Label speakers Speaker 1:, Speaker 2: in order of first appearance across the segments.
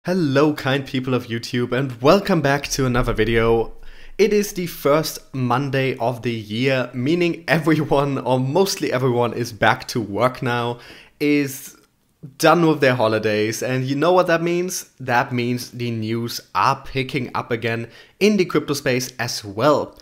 Speaker 1: Hello kind people of YouTube and welcome back to another video. It is the first Monday of the year, meaning everyone or mostly everyone is back to work now, is done with their holidays, and you know what that means? That means the news are picking up again in the crypto space as well.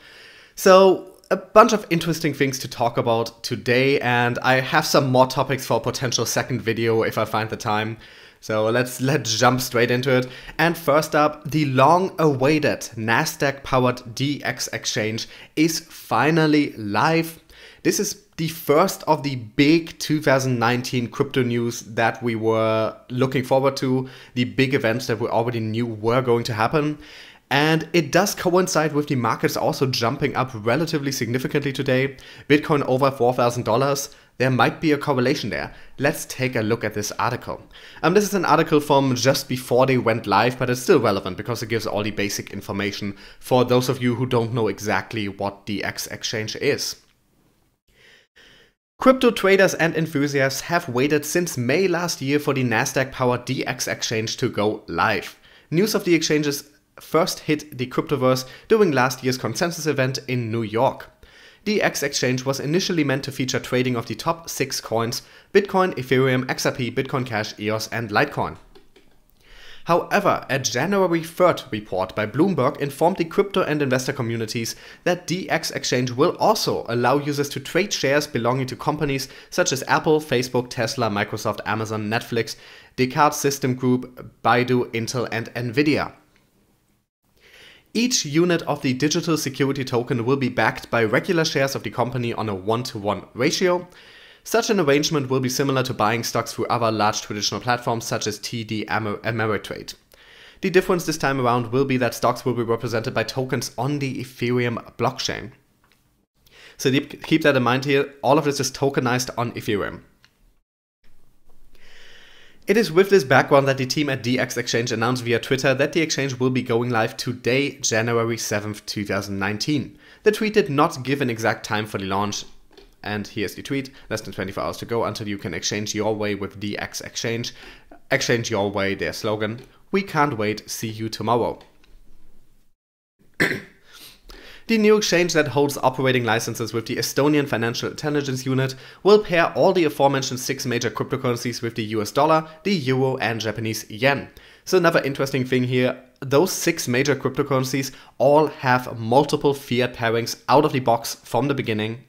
Speaker 1: So a bunch of interesting things to talk about today, and I have some more topics for a potential second video if I find the time. So let's jump straight into it. And first up, the long-awaited Nasdaq-powered DX exchange is finally live. This is the first of the big 2019 crypto news that we were looking forward to, the big events that we already knew were going to happen. And it does coincide with the markets also jumping up relatively significantly today. Bitcoin over $4,000. There might be a correlation there. Let's take a look at this article. This is an article from just before they went live, but it's still relevant because it gives all the basic information for those of you who don't know exactly what the DX exchange is. Crypto traders and enthusiasts have waited since May last year for the Nasdaq-powered DX exchange to go live. News of the exchanges first hit the cryptoverse during last year's consensus event in New York. The DX exchange was initially meant to feature trading of the top 6 coins: Bitcoin, Ethereum, XRP, Bitcoin Cash, EOS and Litecoin. However, a January 3rd report by Bloomberg informed the crypto and investor communities that DX exchange will also allow users to trade shares belonging to companies such as Apple, Facebook, Tesla, Microsoft, Amazon, Netflix, Descartes System Group, Baidu, Intel and Nvidia. Each unit of the digital security token will be backed by regular shares of the company on a 1-to-1 ratio. Such an arrangement will be similar to buying stocks through other large traditional platforms such as TD Ameritrade. The difference this time around will be that stocks will be represented by tokens on the Ethereum blockchain. So keep that in mind here, all of this is tokenized on Ethereum. It is with this background that the team at DX Exchange announced via Twitter that the exchange will be going live today, January 7th, 2019. The tweet did not give an exact time for the launch, and here's the tweet: less than 24 hours to go until you can exchange your way with DX Exchange. Exchange your way, their slogan. We can't wait, see you tomorrow. The new exchange that holds operating licenses with the Estonian Financial Intelligence Unit will pair all the aforementioned 6 major cryptocurrencies with the US dollar, the euro and Japanese yen. So another interesting thing here, those 6 major cryptocurrencies all have multiple fiat pairings out of the box from the beginning.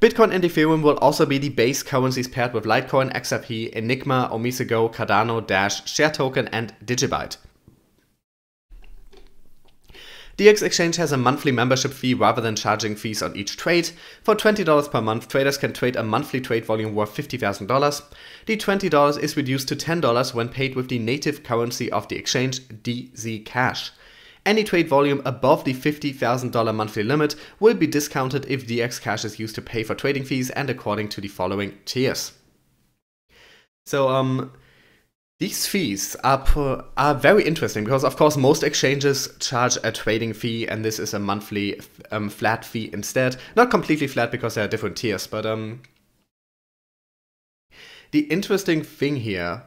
Speaker 1: Bitcoin and Ethereum will also be the base currencies paired with Litecoin, XRP, Enigma, Omisego, Cardano, Dash, Share Token and Digibyte. DX Exchange has a monthly membership fee rather than charging fees on each trade. For $20 per month, traders can trade a monthly trade volume worth $50,000. The $20 is reduced to $10 when paid with the native currency of the exchange, DZ Cash. Any trade volume above the $50,000 monthly limit will be discounted if DX Cash is used to pay for trading fees and according to the following tiers. So, these fees are very interesting because, of course, most exchanges charge a trading fee, and this is a monthly flat fee instead. Not completely flat because there are different tiers, but the interesting thing here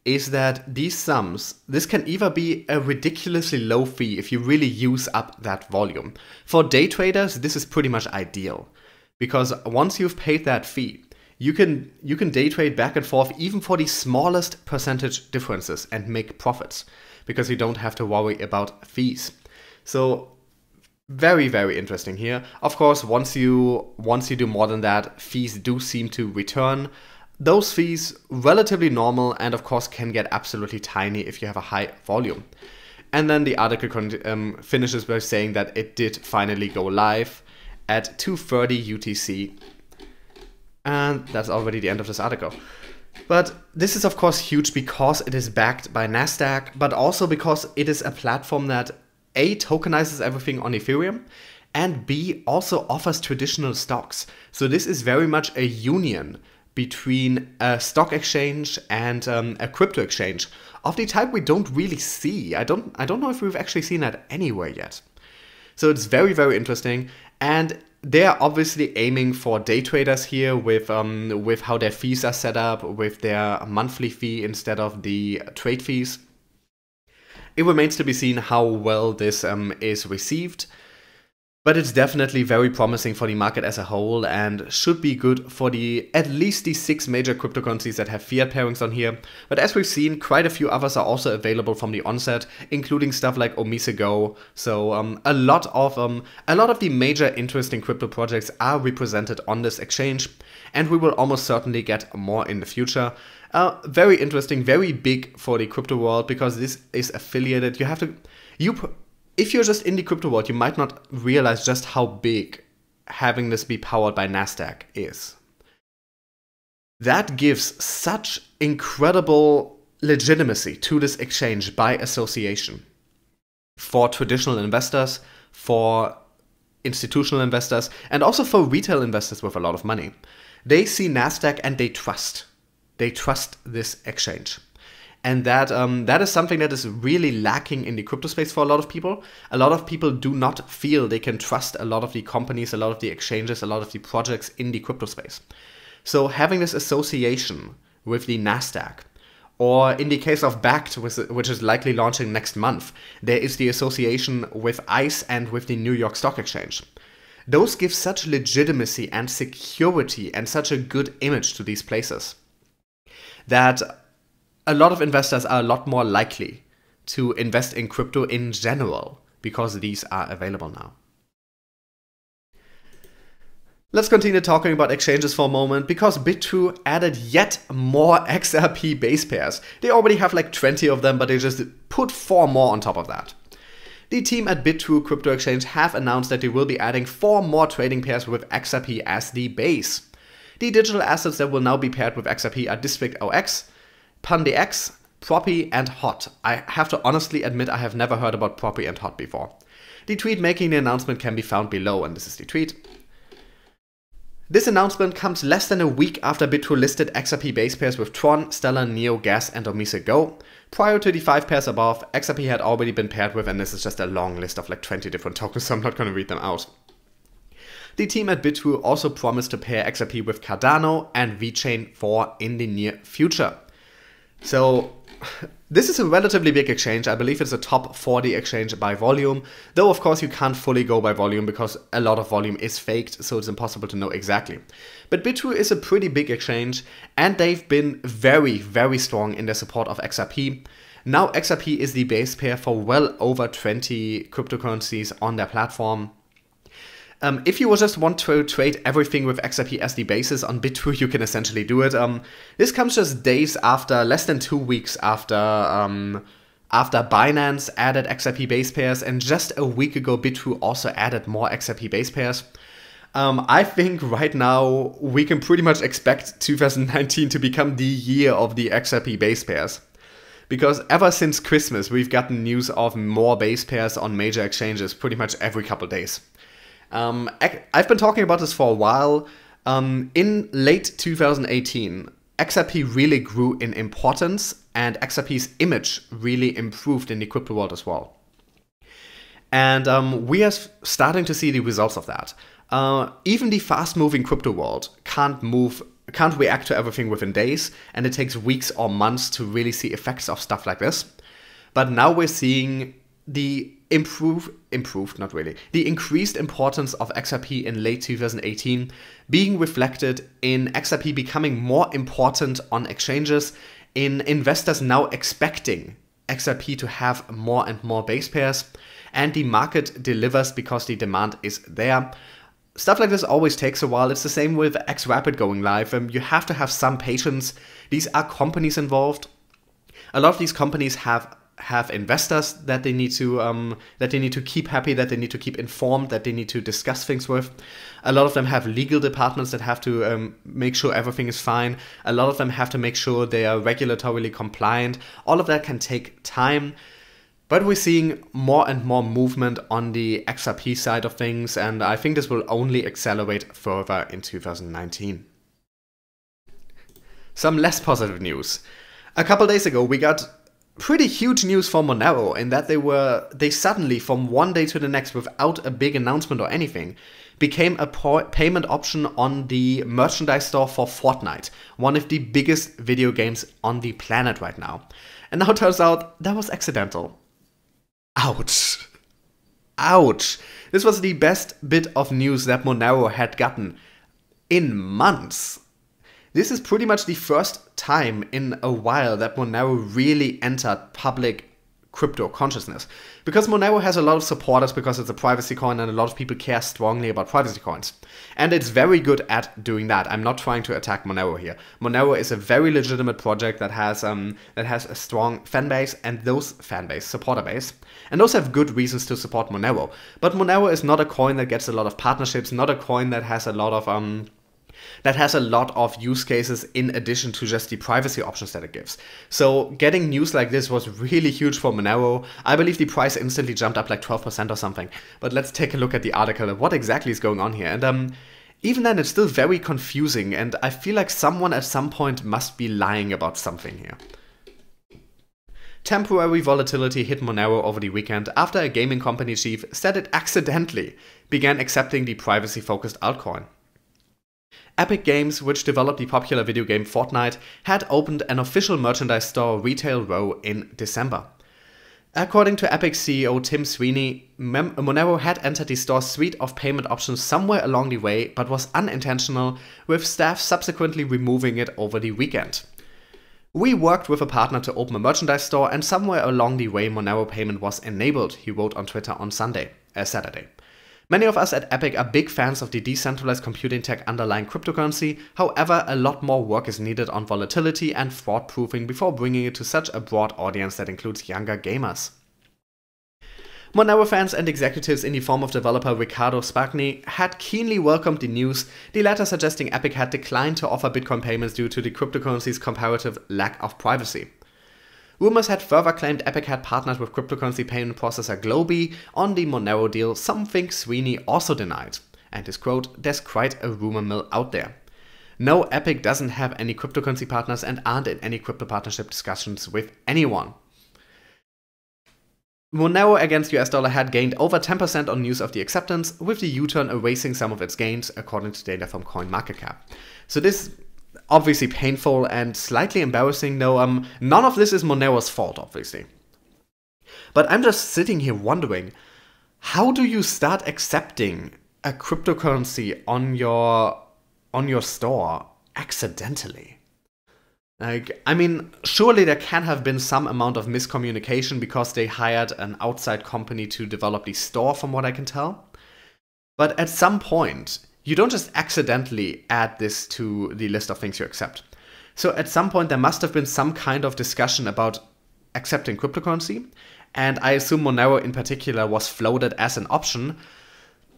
Speaker 1: is that these sums, this can either be a ridiculously low fee if you really use up that volume. For day traders, this is pretty much ideal because once you've paid that fee, you can day trade back and forth even for the smallest percentage differences and make profits because you don't have to worry about fees. So very, very interesting here. Of course, once you do more than that, fees do seem to return. Those fees relatively normal and of course can get absolutely tiny if you have a high volume. And then the article finishes by saying that it did finally go live at 2:30 UTC. And that's already the end of this article. But this is of course huge because it is backed by Nasdaq, but also because it is a platform that A, tokenizes everything on Ethereum, and B, also offers traditional stocks. So this is very much a union between a stock exchange and a crypto exchange of the type we don't really see. I don't know if we've actually seen that anywhere yet. So it's very, very interesting. And they are obviously aiming for day traders here with how their fees are set up, with their monthly fee instead of the trade fees. It remains to be seen how well this is received, but it's definitely very promising for the market as a whole and should be good for at least the 6 major cryptocurrencies that have fiat pairings on here. But as we've seen, quite a few others are also available from the onset, including stuff like Omise. So a lot of the major interesting crypto projects are represented on this exchange, and we will almost certainly get more in the future. Very interesting, very big for the crypto world, because this is affiliated. If you're just in the crypto world, you might not realize just how big having this be powered by Nasdaq is. That gives such incredible legitimacy to this exchange by association for traditional investors, for institutional investors, and also for retail investors with a lot of money. They see Nasdaq and they trust. They trust this exchange. And that is something that is really lacking in the crypto space for a lot of people. A lot of people do not feel they can trust a lot of the companies, a lot of the exchanges, a lot of the projects in the crypto space. So having this association with the Nasdaq, or in the case of Bakkt, which is likely launching next month, there is the association with ICE and with the New York Stock Exchange. Those give such legitimacy and security and such a good image to these places that a lot of investors are a lot more likely to invest in crypto in general because these are available now. Let's continue talking about exchanges for a moment, because BitTrue added yet more XRP base pairs. They already have like 20 of them, but they just put 4 more on top of that. The team at BitTrue Crypto Exchange have announced that they will be adding 4 more trading pairs with XRP as the base. The digital assets that will now be paired with XRP are District.OX, PanDX, Proppy, and HOT. I have to honestly admit I have never heard about Proppy and HOT before. The tweet making the announcement can be found below, and this is the tweet. This announcement comes less than a week after BitTrue listed XRP base pairs with Tron, Stellar, Neo, Gas, and Omise. Prior to the 5 pairs above, XRP had already been paired with, and this is just a long list of like 20 different tokens, so I'm not going to read them out. The team at BitTrue also promised to pair XRP with Cardano and VeChain 4 in the near future. So this is a relatively big exchange. I believe it's a top 40 exchange by volume, though of course you can't fully go by volume because a lot of volume is faked, so it's impossible to know exactly. But BitTrue is a pretty big exchange, and they've been very, very strong in their support of XRP. Now XRP is the base pair for well over 20 cryptocurrencies on their platform. If you just want to trade everything with XRP as the basis on BitTrue, you can essentially do it. This comes just days after, less than 2 weeks after Binance added XRP base pairs, and just a week ago BitTrue also added more XRP base pairs. I think right now we can pretty much expect 2019 to become the year of the XRP base pairs. Because ever since Christmas, we've gotten news of more base pairs on major exchanges pretty much every couple days. I've been talking about this for a while. In late 2018, XRP really grew in importance, and XRP's image really improved in the crypto world as well. And we are starting to see the results of that. Even the fast-moving crypto world can't react to everything within days, and it takes weeks or months to really see effects of stuff like this. But now we're seeing the the increased importance of XRP in late 2018 being reflected in XRP becoming more important on exchanges, in investors now expecting XRP to have more and more base pairs, and the market delivers because the demand is there. Stuff like this always takes a while. It's the same with XRapid going live. You have to have some patience. These are companies involved. A lot of these companies have investors that they need to keep happy, that they need to keep informed, that they need to discuss things with. A lot of them have legal departments that have to make sure everything is fine. A lot of them have to make sure they are regulatorily compliant. All of that can take time. But we're seeing more and more movement on the XRP side of things, and I think this will only accelerate further in 2019. Some less positive news. A couple days ago, we got pretty huge news for Monero in that they suddenly, from one day to the next, without a big announcement or anything, became a payment option on the merchandise store for Fortnite, one of the biggest video games on the planet right now. And now it turns out that was accidental. Ouch. Ouch. This was the best bit of news that Monero had gotten in months. This is pretty much the first time in a while that Monero really entered public crypto consciousness. Because Monero has a lot of supporters because it's a privacy coin and a lot of people care strongly about privacy coins. And it's very good at doing that. I'm not trying to attack Monero here. Monero is a very legitimate project that has a strong fan base, and those supporter base, and those have good reasons to support Monero. But Monero is not a coin that gets a lot of partnerships, not a coin that has a lot of use cases in addition to just the privacy options that it gives. So getting news like this was really huge for Monero. I believe the price instantly jumped up like 12% or something. But let's take a look at the article of what exactly is going on here. And even then, it's still very confusing, and I feel like someone at some point must be lying about something here. Temporary volatility hit Monero over the weekend after a gaming company chief said it accidentally began accepting the privacy-focused altcoin. Epic Games, which developed the popular video game Fortnite, had opened an official merchandise store retail row in December. According to Epic CEO Tim Sweeney, Monero had entered the store's suite of payment options somewhere along the way, but was unintentional, with staff subsequently removing it over the weekend. "We worked with a partner to open a merchandise store, and somewhere along the way Monero payment was enabled," he wrote on Twitter on Saturday. "Many of us at Epic are big fans of the decentralized computing tech underlying cryptocurrency. However, a lot more work is needed on volatility and fraud proofing before bringing it to such a broad audience that includes younger gamers." Monero fans and executives in the form of developer Riccardo Spagni had keenly welcomed the news, the latter suggesting Epic had declined to offer Bitcoin payments due to the cryptocurrency's comparative lack of privacy. Rumors had further claimed Epic had partnered with cryptocurrency payment processor Globy on the Monero deal, something Sweeney also denied. And his quote, "There's quite a rumor mill out there." No, Epic doesn't have any cryptocurrency partners and aren't in any crypto partnership discussions with anyone. Monero against US dollar had gained over 10% on news of the acceptance, with the U-turn erasing some of its gains, according to data from CoinMarketCap. So this obviously painful and slightly embarrassing, though none of this is Monero's fault, obviously. But I'm just sitting here wondering, how do you start accepting a cryptocurrency on your store accidentally? Like, I mean, surely there can have been some amount of miscommunication because they hired an outside company to develop the store, from what I can tell. But at some point, you don't just accidentally add this to the list of things you accept. So at some point there must have been some kind of discussion about accepting cryptocurrency, and I assume Monero in particular was floated as an option.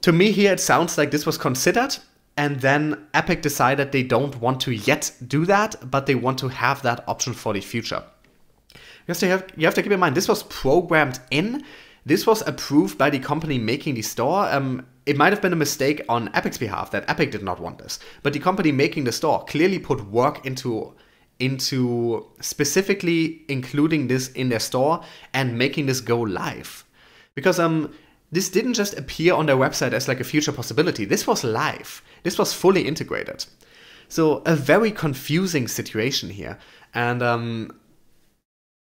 Speaker 1: To me here it sounds like this was considered, and then Epic decided they don't want to yet do that, but they want to have that option for the future. Because you have to keep in mind, this was programmed in, this was approved by the company making the store. It might have been a mistake on Epic's behalf that Epic did not want this, but the company making the store clearly put work into specifically including this in their store and making this go live. Because this didn't just appear on their website as like a future possibility. This was live. This was fully integrated. So a very confusing situation here. And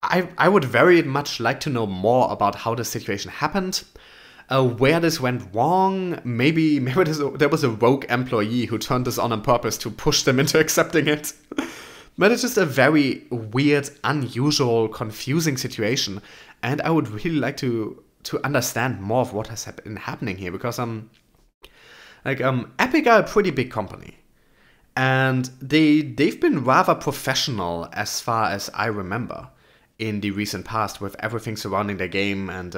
Speaker 1: I would very much like to know more about how this situation happened, where this went wrong. Maybe there was a rogue employee who turned this on purpose to push them into accepting it. But it's just a very weird, unusual, confusing situation. And I would really like to understand more of what has been happening here. Because Epic are a pretty big company. And they've been rather professional as far as I remember in the recent past, with everything surrounding their game and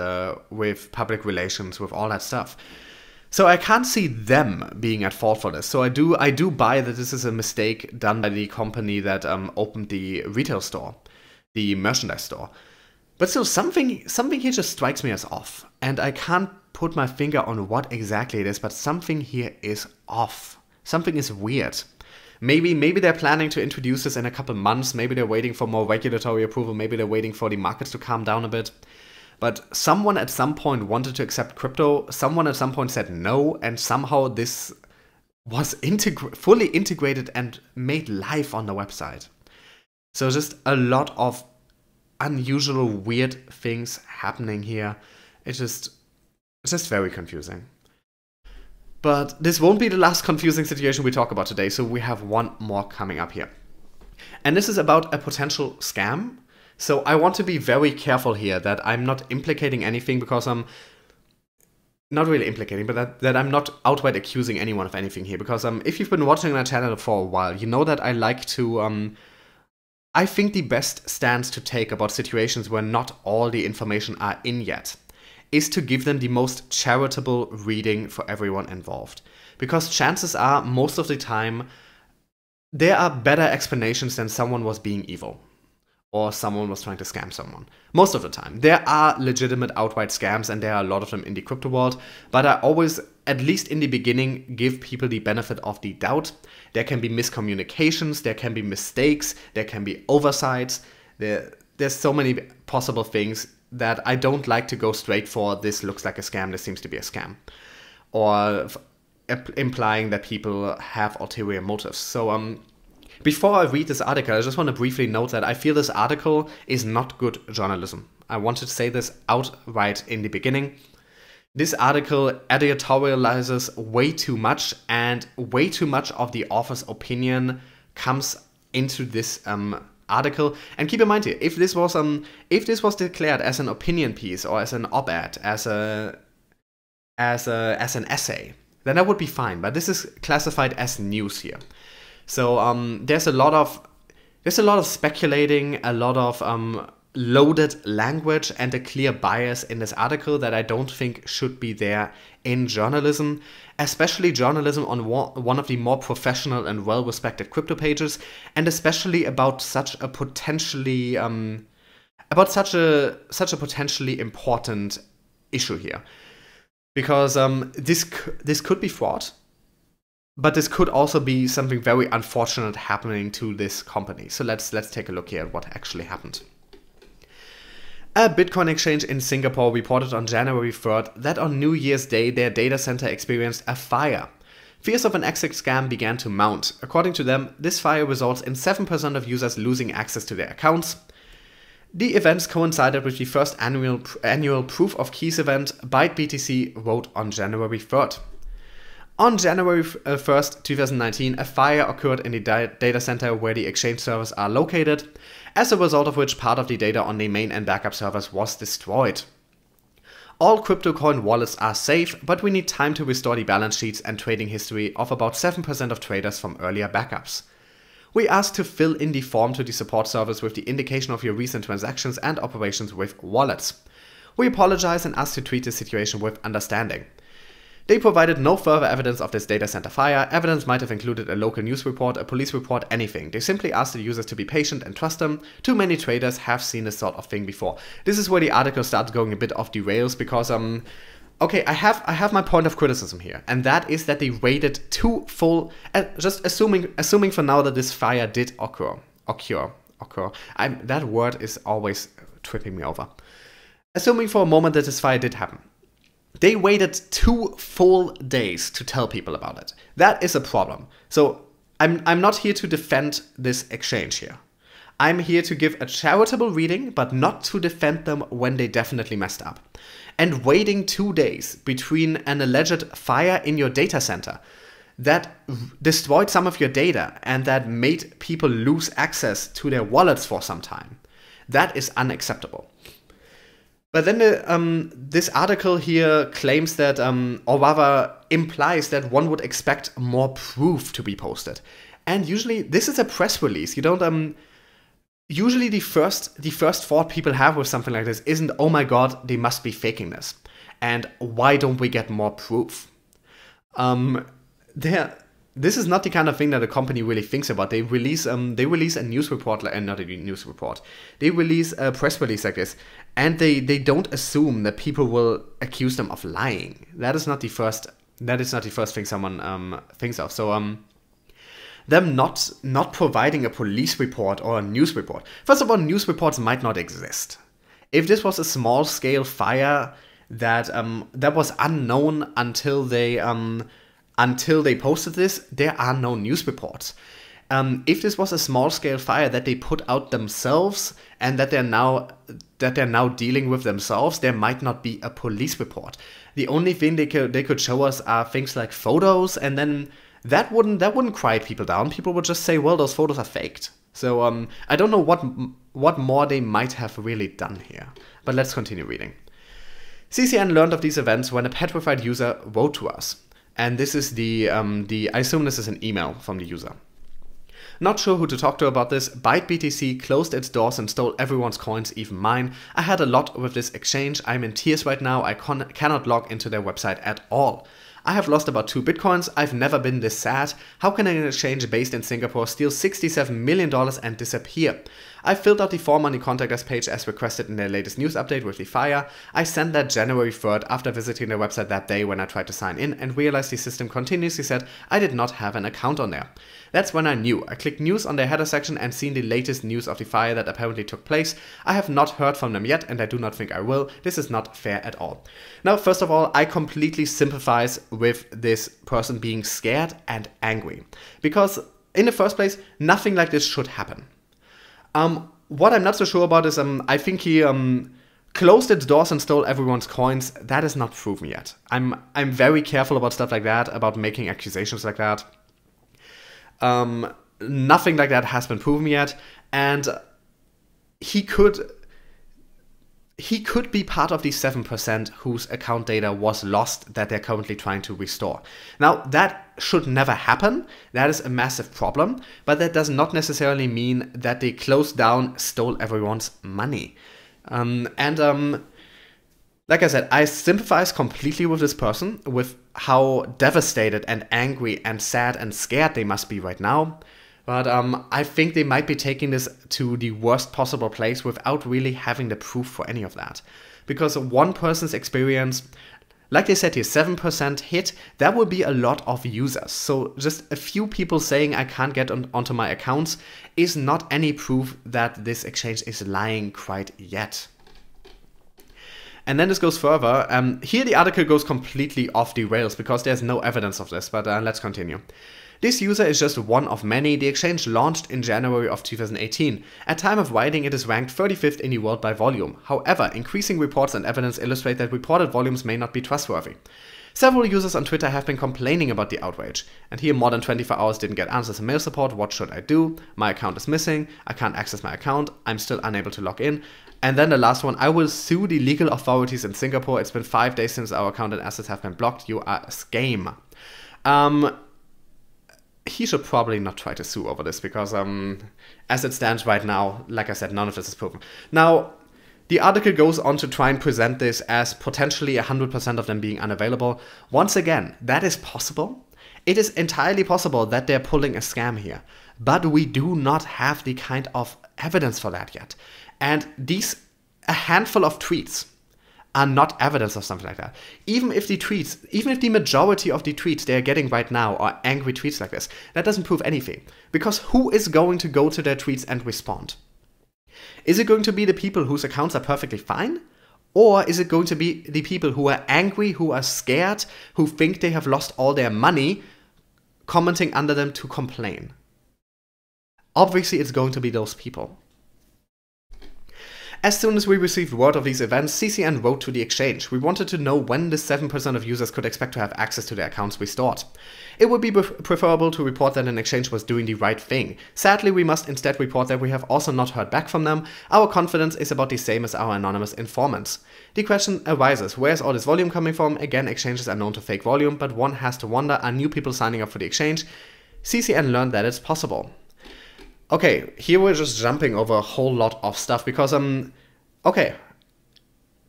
Speaker 1: with public relations, with all that stuff. So I can't see them being at fault for this. So I do buy that this is a mistake done by the company that opened the retail store, the merchandise store. But still, something here just strikes me as off. And I can't put my finger on what exactly it is, but something here is off. Something is weird. Maybe they're planning to introduce this in a couple months. Maybe they're waiting for more regulatory approval. Maybe they're waiting for the markets to calm down a bit. But someone at some point wanted to accept crypto. Someone at some point said no, and somehow this was fully integrated and made live on the website. So just a lot of unusual, weird things happening here. It's just very confusing. But this won't be the last confusing situation we talk about today, so we have one more coming up here. And this is about a potential scam. So I want to be very careful here that I'm not implicating anything, because I'm not really implicating, but that I'm not outright accusing anyone of anything here. Because if you've been watching my channel for a while, you know that I like to I think the best stance to take about situations where not all the information are in yet is to give them the most charitable reading for everyone involved. Because chances are, most of the time, there are better explanations than someone was being evil or someone was trying to scam someone. Most of the time. There are legitimate outright scams, and there are a lot of them in the crypto world, but I always, at least in the beginning, give people the benefit of the doubt. There can be miscommunications, there can be mistakes, there can be oversights, there's so many possible things that I don't like to go straight for, this looks like a scam, this seems to be a scam. Or implying that people have ulterior motives. So before I read this article, I just want to briefly note that I feel this article is not good journalism. I wanted to say this outright in the beginning. This article editorializes way too much, and way too much of the author's opinion comes into this article. And keep in mind here, if this was declared as an opinion piece or as an op-ed, as an essay, then that would be fine. But this is classified as news here. So there's a lot of speculating, a lot of loaded language, and a clear bias in this article that I don't think should be there in journalism, especially journalism on one of the more professional and well-respected crypto pages, and especially about such a potentially potentially important issue here, because this could be fraud, but this could also be something very unfortunate happening to this company. So let's take a look here at what actually happened. A Bitcoin exchange in Singapore reported on January 3rd that on New Year's Day their data center experienced a fire. Fears of an exit scam began to mount. According to them, this fire results in 7% of users losing access to their accounts. The events coincided with the first annual Proof of Keys event, ByteBTC wrote on January 3rd. On January 1st, 2019, a fire occurred in the data center where the exchange servers are located, as a result of which part of the data on the main and backup servers was destroyed. All crypto coin wallets are safe, but we need time to restore the balance sheets and trading history of about 7% of traders from earlier backups. We ask to fill in the form to the support service with the indication of your recent transactions and operations with wallets. We apologize and ask to treat the situation with understanding. They provided no further evidence of this data center fire. Evidence might have included a local news report, a police report, anything. They simply asked the users to be patient and trust them. Too many traders have seen this sort of thing before. This is where the article starts going a bit off the rails, because okay, I have my point of criticism here, and that is that they waited too full, just assuming for now that this fire did occur. That word is always tripping me over. Assuming for a moment that this fire did happen. They waited 2 full days to tell people about it. That is a problem. So I'm not here to defend this exchange here. I'm here to give a charitable reading, but not to defend them when they definitely messed up. And waiting 2 days between an alleged fire in your data center that destroyed some of your data and that made people lose access to their wallets for some time, that is unacceptable. But then this article here claims that, or rather implies that one would expect more proof to be posted. And usually this is a press release. You don't, usually the first thought people have with something like this isn't, oh my god, they must be faking this. And why don't we get more proof? This is not the kind of thing that a company really thinks about. They release a news report, not a news report. They release a press release like this, and they don't assume that people will accuse them of lying. That is not the first thing someone thinks of. So them not providing a police report or a news report. First of all, news reports might not exist. If this was a small-scale fire that was unknown until they posted this, there are no news reports. If this was a small-scale fire that they put out themselves and that they're now dealing with themselves, there might not be a police report. The only thing they could show us are things like photos, and then that wouldn't quiet people down. People would just say, well, those photos are faked. So I don't know what more they might have really done here. But let's continue reading. CCN learned of these events when a petrified user wrote to us. And this is I assume this is an email from the user. Not sure who to talk to about this. ByteBTC closed its doors and stole everyone's coins, even mine. I had a lot with this exchange. I'm in tears right now. I cannot log into their website at all. I have lost about 2 bitcoins. I've never been this sad. How can an exchange based in Singapore steal $67 million and disappear? I filled out the For Money contact us page as requested in their latest news update with the fire. I sent that January 3rd after visiting their website that day when I tried to sign in and realized the system continuously said I did not have an account on there. That's when I knew. I clicked news on their header section and seen the latest news of the fire that apparently took place. I have not heard from them yet and I do not think I will. This is not fair at all. Now, first of all, I completely sympathize with this person being scared and angry. Because in the first place, nothing like this should happen. What I'm not so sure about is I think he closed its doors and stole everyone's coins. That is not proven yet. I'm very careful about stuff like that, about making accusations like that. Nothing like that has been proven yet, and he could be part of the 7% whose account data was lost that they're currently trying to restore. Now, that should never happen. That is a massive problem, but that does not necessarily mean that they closed down, stole everyone's money. Like I said, I sympathize completely with this person, with how devastated and angry and sad and scared they must be right now. But I think they might be taking this to the worst possible place without really having the proof for any of that. Because one person's experience, like they said here, 7% hit, that would be a lot of users. So just a few people saying I can't get onto my accounts is not any proof that this exchange is lying quite yet. And then this goes further. Here the article goes completely off the rails because there's no evidence of this, but let's continue. This user is just one of many. The exchange launched in January of 2018. At time of writing, it is ranked 35th in the world by volume. However, increasing reports and evidence illustrate that reported volumes may not be trustworthy. Several users on Twitter have been complaining about the outrage. And here more than 24 hours didn't get answers and mail support. What should I do? My account is missing. I can't access my account. I'm still unable to log in. And then the last one, I will sue the legal authorities in Singapore. It's been 5 days since our account and assets have been blocked. You are a scam. He should probably not try to sue over this because as it stands right now, like I said, none of this is proven. Now, the article goes on to try and present this as potentially 100% of them being unavailable. Once again, that is possible. It is entirely possible that they're pulling a scam here, but we do not have the kind of evidence for that yet. And a handful of tweets are not evidence of something like that. Even if the majority of the tweets they're getting right now are angry tweets like this, that doesn't prove anything. Because who is going to go to their tweets and respond? Is it going to be the people whose accounts are perfectly fine? Or is it going to be the people who are angry, who are scared, who think they have lost all their money, commenting under them to complain? Obviously, it's going to be those people. As soon as we received word of these events, CCN wrote to the exchange. We wanted to know when the 7% of users could expect to have access to their accounts restored. It would be preferable to report that an exchange was doing the right thing. Sadly, we must instead report that we have also not heard back from them. Our confidence is about the same as our anonymous informants. The question arises, where is all this volume coming from? Again, exchanges are known to fake volume, but one has to wonder, are new people signing up for the exchange? CCN learned that it's possible. Okay, here we're just jumping over a whole lot of stuff because, okay,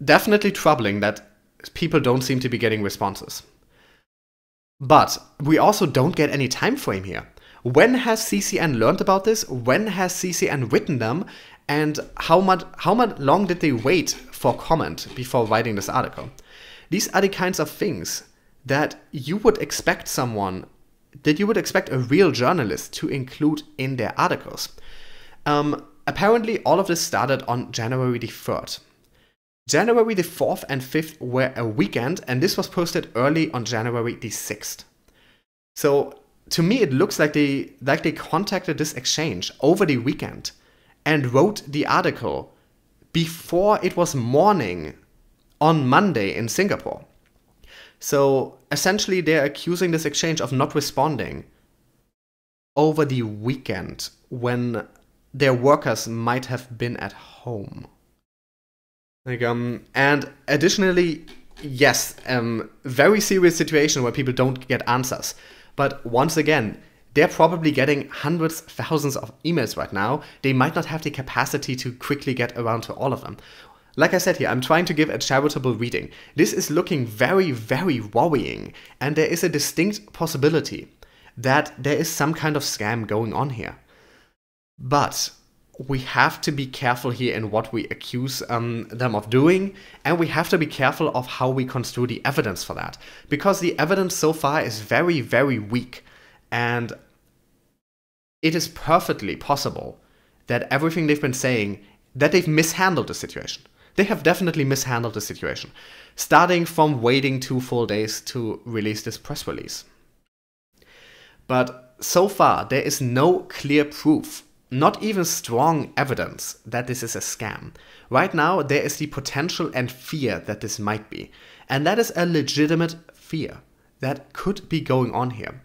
Speaker 1: definitely troubling that people don't seem to be getting responses. But we also don't get any time frame here. When has CCN learned about this? When has CCN written them? And how much long did they wait for comment before writing this article? These are the kinds of things that you would expect someone that you would expect a real journalist to include in their articles. Apparently, all of this started on January the 3rd. January the 4th and 5th were a weekend, and this was posted early on January the 6th. So to me, it looks like they contacted this exchange over the weekend and wrote the article before it was morning on Monday in Singapore. So essentially, they're accusing this exchange of not responding over the weekend when their workers might have been at home. And additionally, yes, very serious situation where people don't get answers. But once again, they're probably getting hundreds, thousands of emails right now. They might not have the capacity to quickly get around to all of them. Like I said here, I'm trying to give a charitable reading. This is looking very, very worrying, and there is a distinct possibility that there is some kind of scam going on here. But we have to be careful here in what we accuse them of doing, and we have to be careful of how we construe the evidence for that, because the evidence so far is very, very weak, and it is perfectly possible that everything they've been saying, that they've mishandled the situation. They have definitely mishandled the situation, starting from waiting 2 full days to release this press release. But so far, there is no clear proof, not even strong evidence that this is a scam. Right now, there is the potential and fear that this might be. And that is a legitimate fear that could be going on here.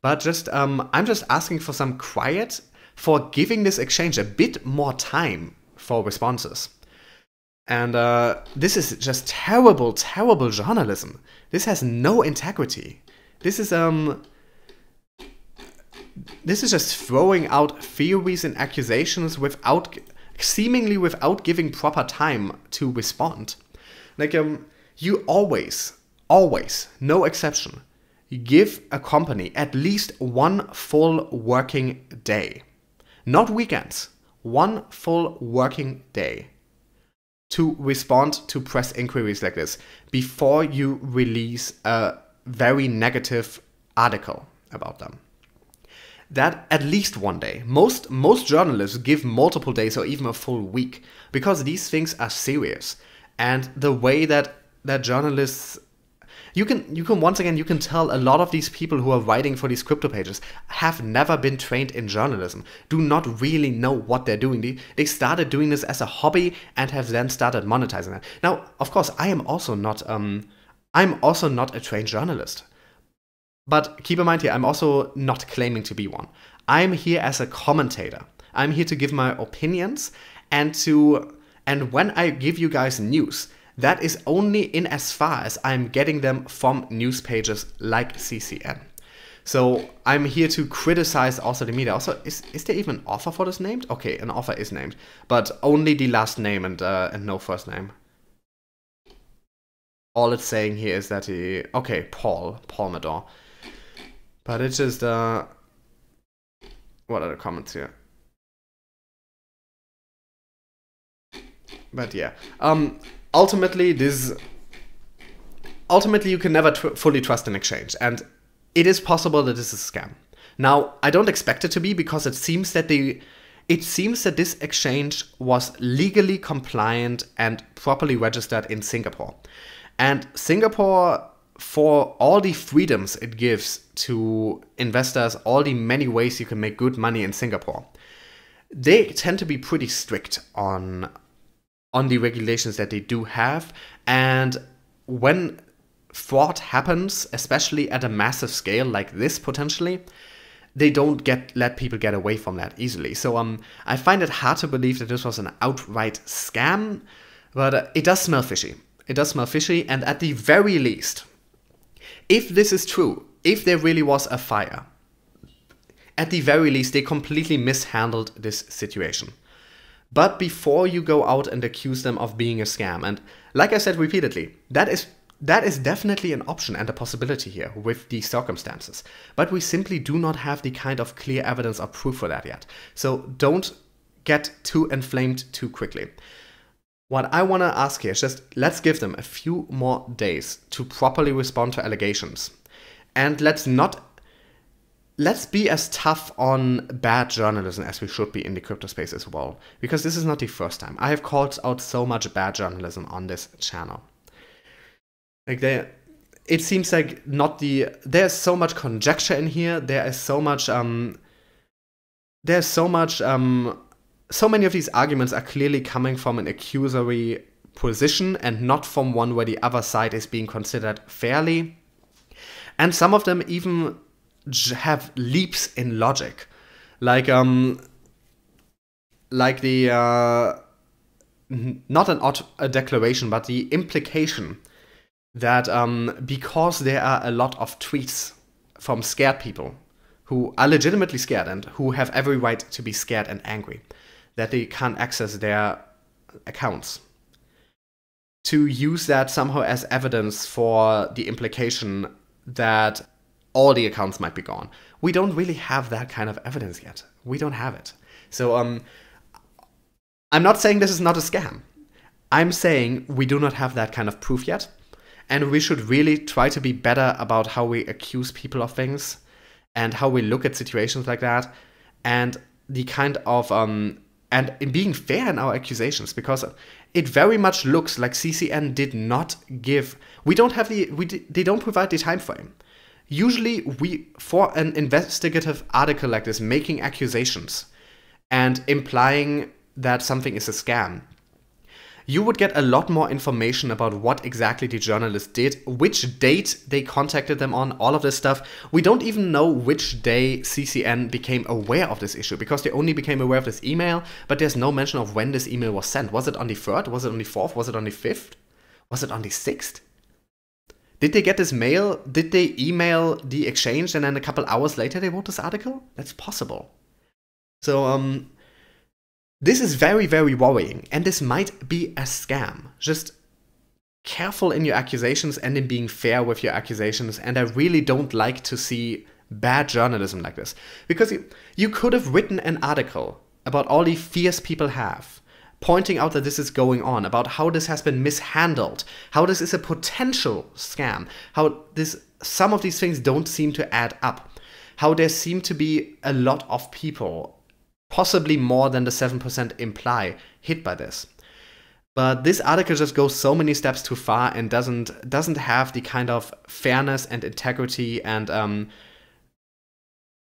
Speaker 1: But I'm just asking for some quiet, for giving this exchange a bit more time for responses. And this is just terrible, terrible journalism. This has no integrity. This is just throwing out theories and accusations seemingly without giving proper time to respond. Like, you always, no exception, give a company at least 1 full working day. Not weekends, 1 full working day to respond to press inquiries like this before you release a very negative article about them. That at least 1 day. Most journalists give multiple days or even a full week, because these things are serious. And the way that journalists, you can once again, you can tell a lot of these people who are writing for these crypto pages have never been trained in journalism, do not really know what they're doing. They started doing this as a hobby and have then started monetizing that. Now, of course, I am also not a trained journalist. But keep in mind here, I'm also not claiming to be one. I'm here as a commentator. I'm here to give my opinions and when I give you guys news, that is only in as far as I'm getting them from news pages like CCN. So I'm here to criticize also the media. Also, is there even an author for this named? Okay, an author is named, but only the last name and no first name. All it's saying here is that Paul Mador. But it's just, what are the comments here? But yeah, ultimately you can never fully trust an exchange, and it is possible that this is a scam. Now, I don't expect it to be, because it seems that this exchange was legally compliant and properly registered in Singapore. And Singapore, for all the freedoms it gives to investors, all the many ways you can make good money in Singapore, they tend to be pretty strict on the regulations that they do have. And when fraud happens, especially at a massive scale like this potentially, they don't let people get away from that easily. So I find it hard to believe that this was an outright scam, but it does smell fishy. It does smell fishy, and at the very least, if this is true, if there really was a fire, at the very least, they completely mishandled this situation. But before you go out and accuse them of being a scam, and like I said repeatedly, that is definitely an option and a possibility here with these circumstances. But we simply do not have the kind of clear evidence or proof for that yet. So don't get too inflamed too quickly. What I want to ask here is just, let's give them a few more days to properly respond to allegations. And let's not let's be as tough on bad journalism as we should be in the crypto space as well, because this is not the first time. I have called out so much bad journalism on this channel. Like it seems like there's so much conjecture in here. There is so much so many of these arguments are clearly coming from an accusory position and not from one where the other side is being considered fairly. And some of them even have leaps in logic, like the not an odd declaration, but the implication that because there are a lot of tweets from scared people who are legitimately scared and who have every right to be scared and angry, that they can't access their accounts, to use that somehow as evidence for the implication that all the accounts might be gone. We don't really have that kind of evidence yet. We don't have it. So I'm not saying this is not a scam. I'm saying we do not have that kind of proof yet. And we should really try to be better about how we accuse people of things and how we look at situations like that, and the kind of and in being fair in our accusations, because it very much looks like CCN did not give. They don't provide the time frame. Usually, for an investigative article like this, making accusations and implying that something is a scam, you would get a lot more information about what exactly the journalist did, which date they contacted them on, all of this stuff. We don't even know which day CCN became aware of this issue, because they only became aware of this email, but there's no mention of when this email was sent. Was it on the 3rd? Was it on the 4th? Was it on the 5th? Was it on the 6th? Did they get this mail? Did they email the exchange and then a couple hours later they wrote this article? That's possible. So, this is very, very worrying, and this might be a scam. Just careful in your accusations and in being fair with your accusations, and I really don't like to see bad journalism like this. Because you could have written an article about all the fears people have, pointing out that this is going on, about how this has been mishandled, how this is a potential scam, how some of these things don't seem to add up, how there seem to be a lot of people, possibly more than the 7% imply, hit by this. But this article just goes so many steps too far and doesn't have the kind of fairness and integrity and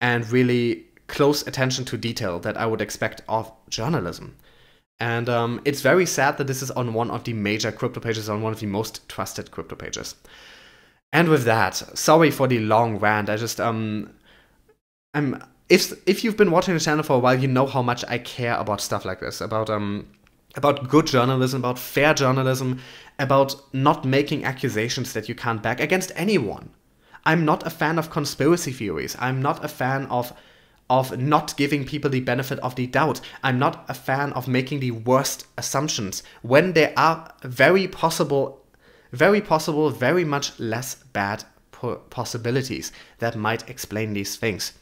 Speaker 1: really close attention to detail that I would expect of journalism. And it's very sad that this is on one of the major crypto pages, on one of the most trusted crypto pages. And with that, sorry for the long rant. I just If you've been watching the channel for a while, you know how much I care about stuff like this, about good journalism, about fair journalism, about not making accusations that you can't back against anyone. I'm not a fan of conspiracy theories. I'm not a fan of not giving people the benefit of the doubt. I'm not a fan of making the worst assumptions when there are very much less bad possibilities that might explain these things.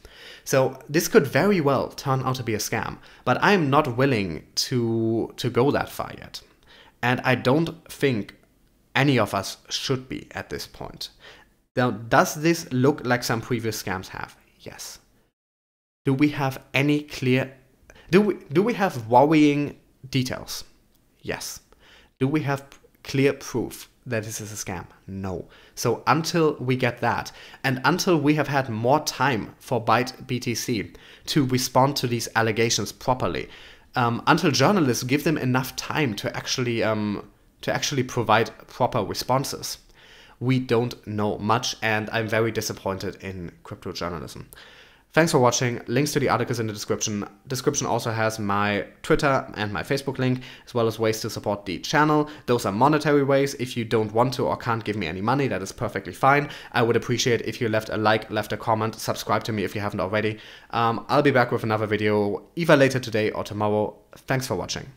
Speaker 1: So this could very well turn out to be a scam, but I'm not willing to go that far yet. And I don't think any of us should be at this point. Now, does this look like some previous scams have? Yes. Do we have any clear... Do we have worrying details? Yes. Do we have clear proof that this is a scam? No. So until we get that, and until we have had more time for ByteBTC to respond to these allegations properly, until journalists give them enough time to actually provide proper responses, we don't know much, and I'm very disappointed in crypto journalism. Thanks for watching. Links to the articles in the description. Description also has my Twitter and my Facebook link, as well as ways to support the channel. Those are monetary ways. If you don't want to or can't give me any money, that is perfectly fine. I would appreciate if you left a like, left a comment, subscribe to me if you haven't already. I'll be back with another video either later today or tomorrow. Thanks for watching.